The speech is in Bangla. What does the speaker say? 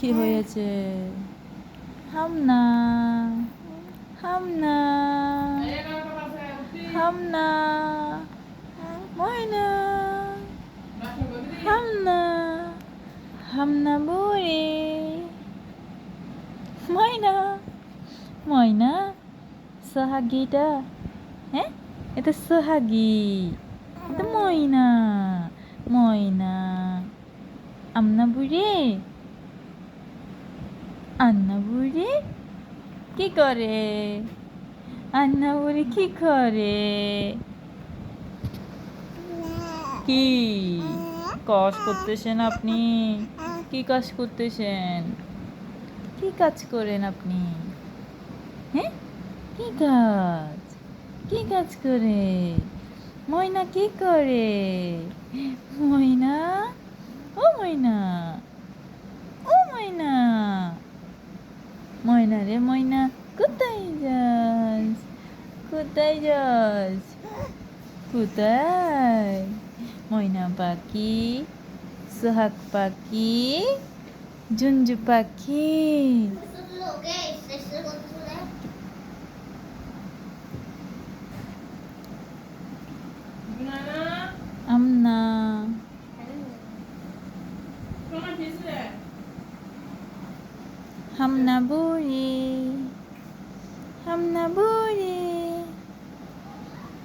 কি হয়েছে? হামনা হামনা হামনা ময়না হামনা হামনা বুড়ি ময়না ময়না সোহাগীটা হ্যাঁ এটা সোহাগী এটা ময়না ময়না আমনা বুড়ি আন্না বুড়ি কি করে আন্না বুড়ি কি করে কি কাজ করতেছেন আপনি কি কাজ করতেছেন কি কাজ করেন আপনি হ্যাঁ কি কাজ করে ময়না কি করে ময়না ও ময়না ও ময়না ময়না রে ময়না কোথায় যাস কোথায় যাস কোথায় ময়না পাখি সোহাগ পাখি ঝুনঝু পাখি আমনা হামনা বুড়ি হামনা বুড়ি